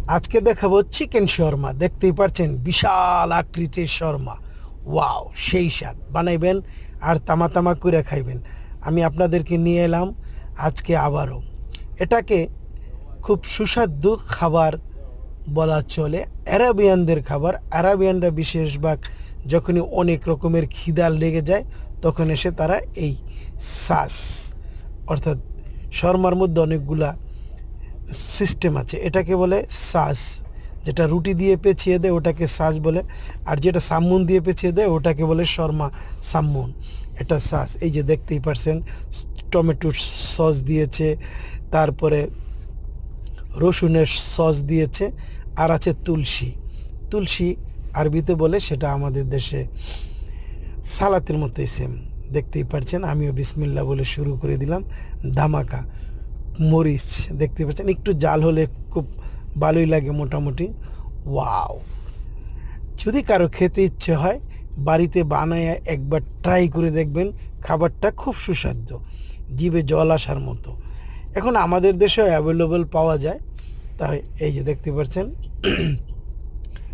আজকে দেখাবো চিকেন শর্মা। দেখতেই পাচ্ছেন বিশাল আকৃতির শর্মা। ওয়াও, সেই স্বাদ! বানাইবেন আর তামা তামা করে খাইবেন। আমি আপনাদেরকে নিয়ে এলাম আজকে আবারও। এটাকে খুব সুস্বাদু খাবার বলা চলে, অ্যারাবিয়ানদের খাবার। অ্যারাবিয়ানরা বিশেষভাগ যখনই অনেক রকমের খিদা লেগে যায় তখন এসে তারা এই সাস, অর্থাৎ শর্মার মধ্যে অনেকগুলা সিস্টেম আছে, এটাকে বলে সাস। যেটা রুটি দিয়ে পেঁচিয়ে দেয় ওটাকে সাস বলে, আর যেটা সাম্মুন দিয়ে পেঁচিয়ে দেয় ওটাকে বলে শর্মা সাম্মুন। এটা সাস। এই যে দেখতেই পারছেন, টমেটোর সস দিয়েছে, তারপরে রসুনের সস দিয়েছে, আর আছে তুলসী। তুলসী আরবিতে বলে, সেটা আমাদের দেশে সালাতের মতোই সেম। দেখতেই পাচ্ছেন, আমিও বিসমিল্লা বলে শুরু করে দিলাম। ধামাকা মরিচ দেখতে পাচ্ছেন, একটু জাল হলে খুব ভালোই লাগে মোটামুটি। ওয়াও! যদি কারো খেতে ইচ্ছে হয় বাড়িতে বানায় একবার ট্রাই করে দেখবেন, খাবারটা খুব সুস্বাদু, জিভে জল আসার মতো। এখন আমাদের দেশেও অ্যাভেলেবল পাওয়া যায়। তাই এই যে দেখতে পাচ্ছেন